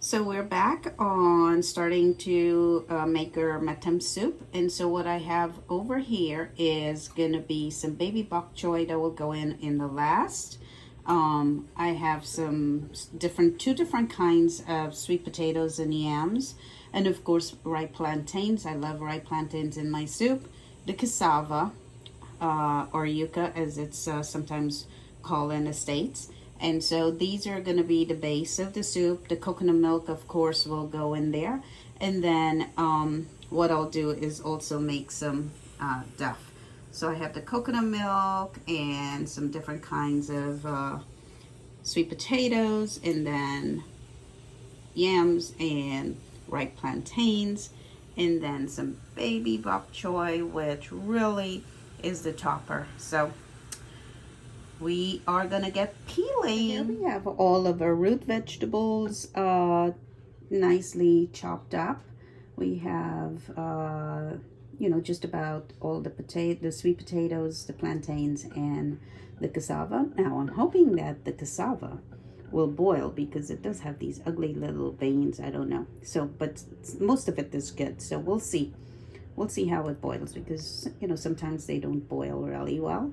So we're back on starting to make our Metem soup. And so what I have over here is going to be some baby bok choy that will go in the last. I have some two different kinds of sweet potatoes and yams. And of course, ripe plantains. I love ripe plantains in my soup. The cassava, or yuca as it's sometimes called in the States. And so these are going to be the base of the soup. The coconut milk, of course, will go in there. And then what I'll do is also make some duff. So I have the coconut milk and some different kinds of sweet potatoes, and then yams and ripe plantains, and then some baby bok choy, which really is the topper. So we are gonna get peeling. Here we have all of our root vegetables nicely chopped up. We have just about all the sweet potatoes, the plantains, and the cassava. Now I'm hoping that the cassava will boil because it does have these ugly little veins. I don't know. So, but most of it is good. So we'll see. We'll see how it boils because sometimes they don't boil really well.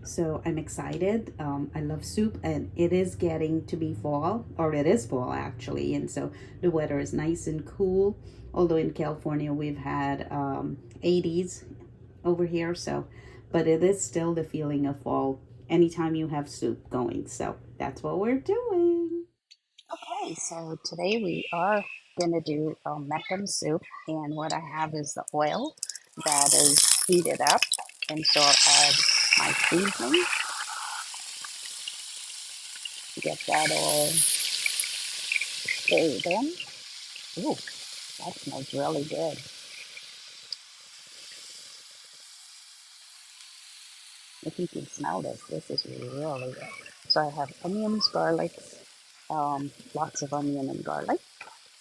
So I'm excited. I love soup, and it is getting to be fall, or it is fall actually, and so the weather is nice and cool. Although in California we've had 80s over here, so but it is still the feeling of fall anytime you have soup going. So that's what we're doing. Okay, so today we are going to do Metem soup, and what I have is the oil that is heated up, and so I'll add my seasoning, get that all stirred in. Ooh, that smells really good. If you can smell this, this is really good. So I have onions, garlic, lots of onion and garlic,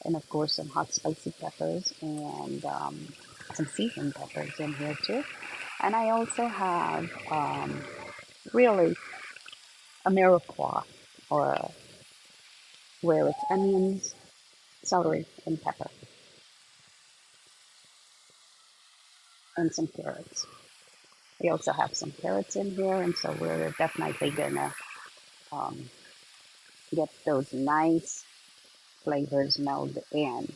and of course some hot spicy peppers and some seasoned peppers in here too. And I also have really a mirepoix, or where it's onions, celery, and pepper, and some carrots. We also have some carrots in here, and so we're definitely gonna um, get those nice flavors melded in.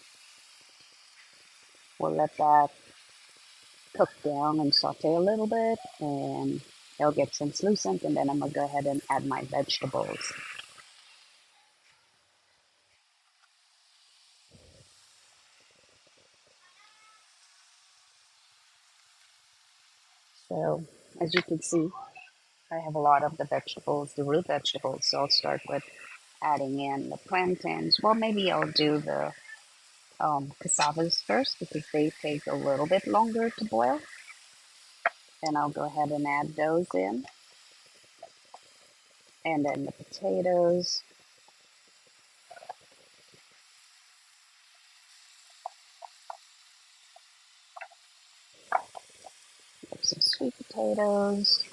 We'll let that cook down and saute a little bit, and it'll get translucent, and then I'm gonna go ahead and add my vegetables. So as you can see, I have a lot of the vegetables, the root vegetables. So I'll start with adding in the plantains. Well, maybe I'll do the cassavas first because they take a little bit longer to boil. And I'll go ahead and add those in. And then the potatoes. Some sweet potatoes.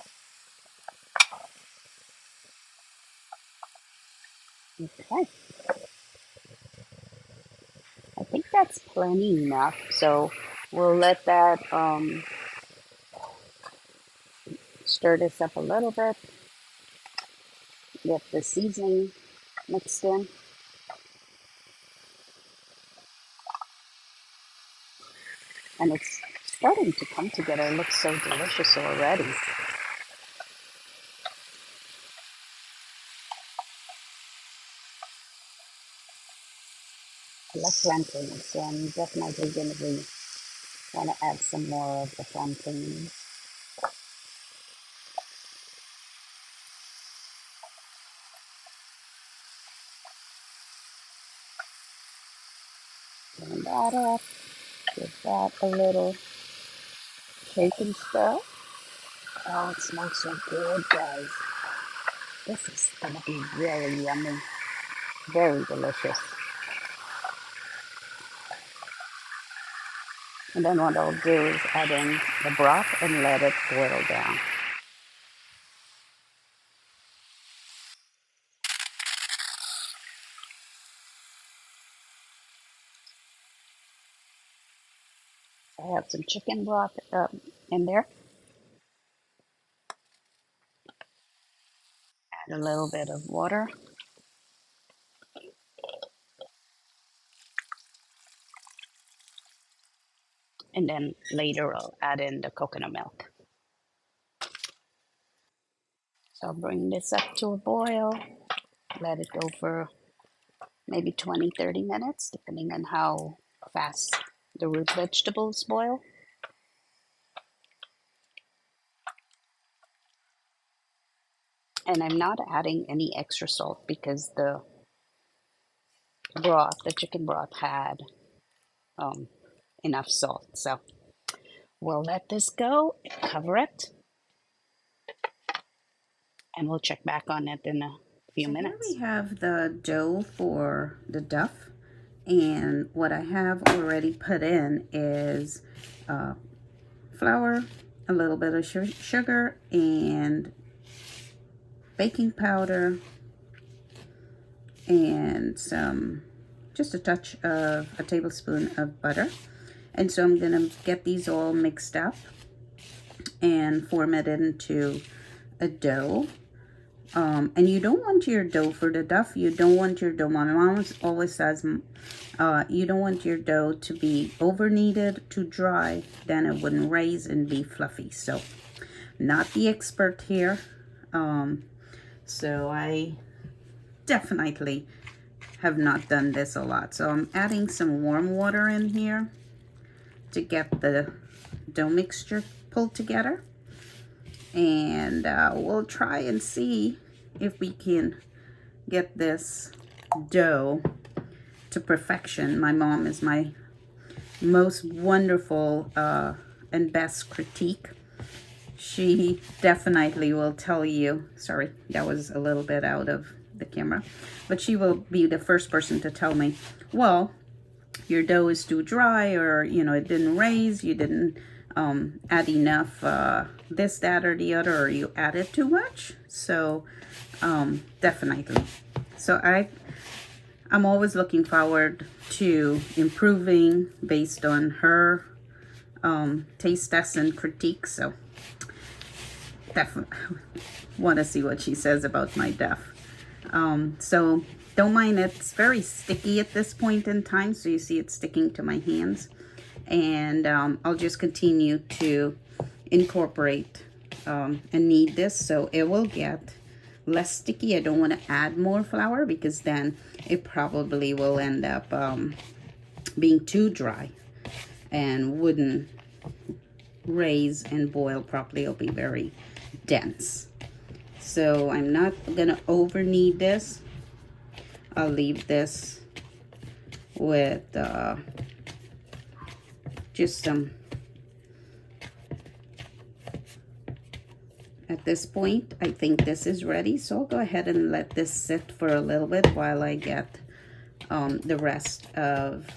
Okay, I think that's plenty enough. So we'll let that stir this up a little bit. Get the seasoning mixed in. And it's starting to come together. It looks so delicious already. I love plantains, so I'm definitely going to be want to add some more of the plantains. Turn that up. Give that a little shake and stir. Oh, it smells so good, guys. This is going to be really yummy. Very delicious. And then what I'll do is add in the broth and let it boil down. I have some chicken broth in there. Add a little bit of water. And then later I'll add in the coconut milk. So I'll bring this up to a boil, let it go for maybe 20-30 minutes, depending on how fast the root vegetables boil. And I'm not adding any extra salt because the broth, the chicken broth, had enough salt. So we'll let this go, cover it, and we'll check back on it in a few minutes. Here we have the dough for the duff, and what I have already put in is flour, a little bit of sugar, and baking powder, and just a touch of a tablespoon of butter. And so I'm gonna get these all mixed up and form it into a dough. And you don't want your dough for the duff, you don't want your dough, my mom always says, you don't want your dough to be over kneaded, too dry, then it wouldn't raise and be fluffy. So not the expert here. So I definitely have not done this a lot. So I'm adding some warm water in here to get the dough mixture pulled together. And we'll try and see if we can get this dough to perfection. My mom is my most wonderful and best critique. She definitely will tell you, sorry, that was a little bit out of the camera, but she will be the first person to tell me, well, your dough is too dry, or, you know, it didn't raise, you didn't add enough this, that, or the other, or you added too much. So definitely. So I'm always looking forward to improving based on her taste tests and critiques. So definitely want to see what she says about my duff. So don't mind, it's very sticky at this point in time. So you see it's sticking to my hands. And I'll just continue to incorporate and knead this so it will get less sticky. I don't want to add more flour because then it probably will end up being too dry and wouldn't raise and boil properly. It'll be very dense. So I'm not gonna over knead this. I'll leave this with just some, at this point I think this is ready, so I'll go ahead and let this sit for a little bit while I get the rest of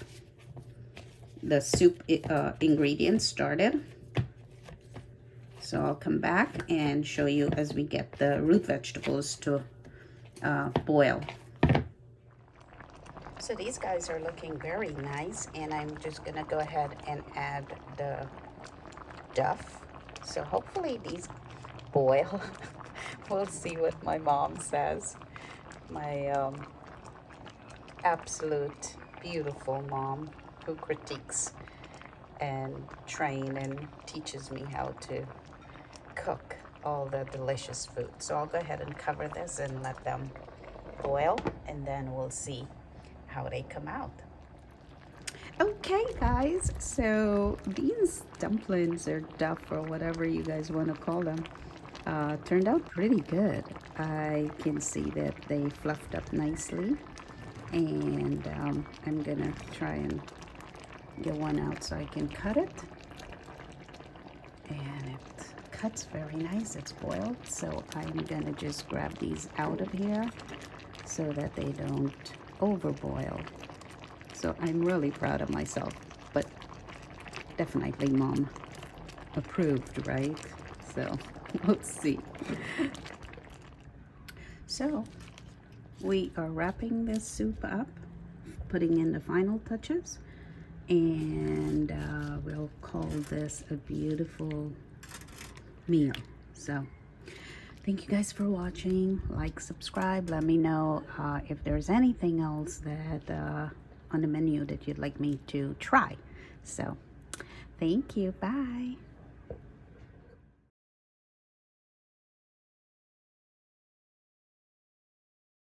the soup ingredients started. So I'll come back and show you as we get the root vegetables to boil. So these guys are looking very nice, and I'm just gonna go ahead and add the duff. So hopefully these boil. We'll see what my mom says. My absolute beautiful mom who critiques and train and teaches me how to cook all the delicious food. So I'll go ahead and cover this and let them boil, and then we'll see how they come out. Okay guys, so these dumplings or duff or whatever you guys want to call them turned out pretty good. I can see that they fluffed up nicely, and I'm gonna try and get one out so I can cut it. And it cuts very nice, it's boiled. So I'm gonna just grab these out of here so that they don't overboil. So I'm really proud of myself, but definitely mom approved, right? So let's see. So we are wrapping this soup up, putting in the final touches, and we'll call this a beautiful meal. So thank you guys for watching. Like, subscribe, let me know if there's anything else that on the menu that you'd like me to try. So thank you, bye.